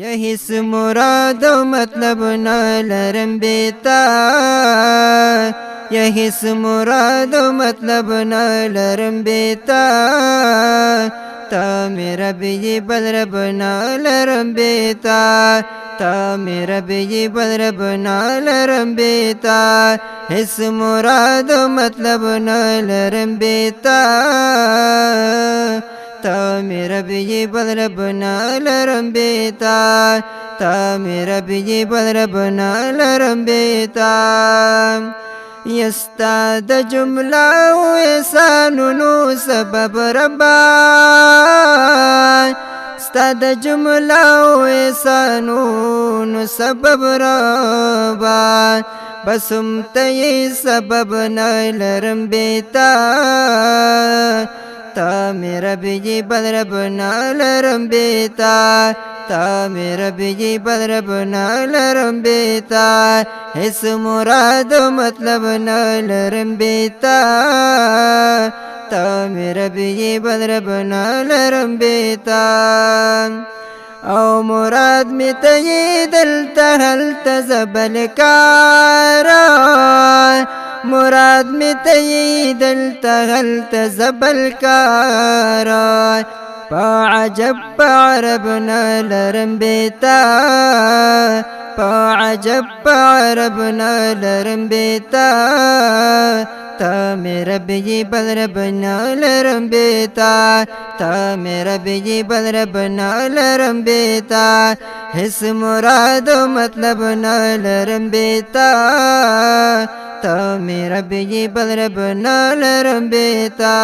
یہی مراد و مطلب نہ لرم بیتا، یہی مراد و مطلب نہ لرم بیتا، تا میرا بھی بل رب نہ لرم بیتا، تا میرا بھی بل رب نہ لرم بیتا، اس مراد و مطلب نہ لرم بیتا، تا میرا بھی بل رب نہ لرم بیتا، تا میرا بھی بل رب نہ لرم بیتا، یستا د جملہ و احسانونو سبب ربا، ستا د جملہ و احسانونو سبب ربا، بس هم ته سبب نہ لرم بیتا، تا میرا بھی بل رب نہ لرم بیتا، تا میرا بھی بل رب نہ لرم بیتا، اس مراد و مطلب نہ لرم بیتا، تا میرا بھی بل رب نہ لرم بیتا، او مراد می ته دلته هلته زبل کارا، مراد می ته دلته هلته زبل کارا، پا عجب پا عرب نہ لرم بیتا، پا عجب پا عرب نہ لرم بیتا، تا میرا بھی بل رب نہ لرم بیتا، تا میرا بھی بل رب نہ لرم بیتا، اس مراد و مطلب نہ لرم بیتا، تا میرا بھی بل رب نہ لرم بیتا،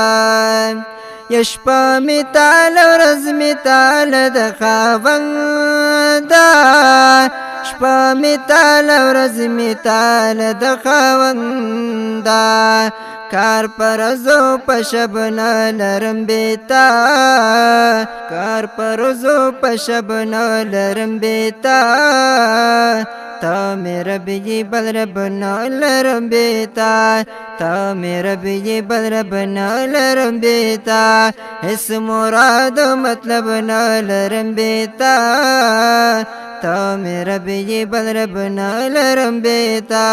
یشپا می تال ورځ می تال د خاوندا، شپا می تال ورځ می تال د خاوندا، کار پرزو پشب نہ لرم بیتا، کار پرزو پشب نہ لرم بیتا، تا میرا بھی بل رب نہ لرم بیتا، تا میرا بھی بل رب نہ لرم بیتا، اس مراد و مطلب نہ لرم بیتا، تا میرا بھی بل رب نہ لرم بیتا،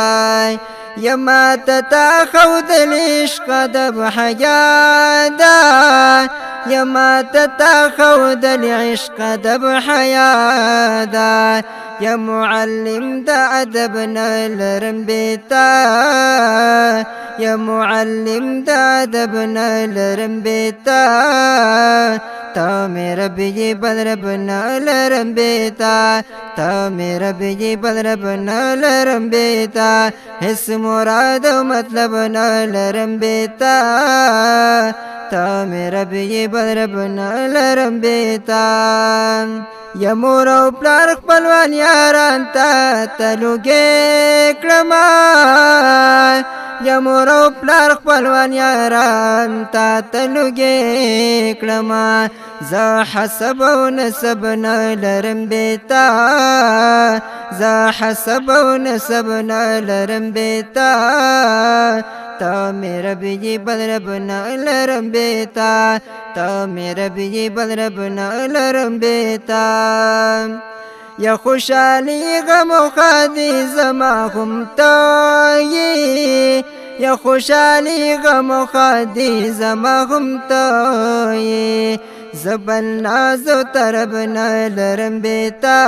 یما تتا خود العشق دب حیادا، یما تتا خود العشق دب حیادا، یا معلم دا ادب نہ لرم بیتا، یا معلم دا ادب نہ لرم بیتا، تا میرا بھی بل رب نہ لرم بیتا، تا میرا بھی بل رب نہ لرم بیتا، اس مراد و مطلب نہ لرم بیتا، تا میرا بھی بل رب نہ لرم بیتا، یا مور او پلار خپلوان یاران تا تلوګې کړما، یا مور او پلار خپلوان یاران تا تلوګې کړما، زه حسب او نسب نه لرم بیتا، زه حسب او نسب نه لرم بیتا، تا میرا بھی بل رب نہ لرم بیتا، تا میرا بھی بل رب نہ لرم بیتا، یا خوشحالی غم و خادی زما هم تایی، یا خوشحالی غم و خادی زما هم تایی، زبل ناز و طرب نہ لرم بیتا،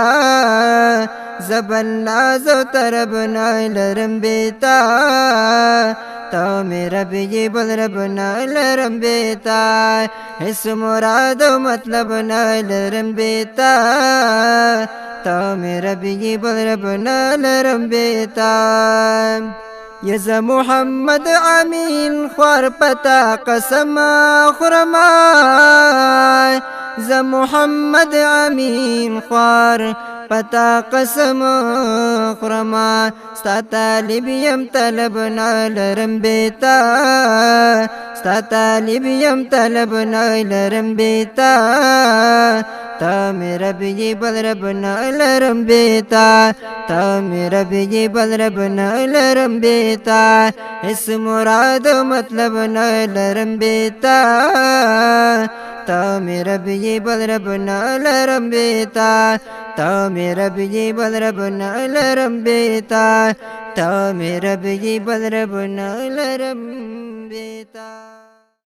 زبل ناز و طرب نہ لرم بیتا، تا میرا بھی بل رب نہ لرم بیتا، اس مراد و مطلب نہ لرم بیتا، تا میرا بھی بل رب نہ لرم بیتا، یز محمد امین خوار پتا قسم خورما، ز محمد امین خوار پتا قسم خورما، ستا طالب یم طلب نہ لرم بیتا، ستا طالب یم طلب نہ لرم بیتا، تا میرا بھی بل رب نہ لرم بیتا، تا میرا بھی بل رب نہ لرم بیتا، اس مراد و مطلب نہ لرم بیتا، تا میرا بی بل رب نالرم بیتا تا میرا بی بل رب نالرم بیتا تا میرا بی بل رب نالرم بیتا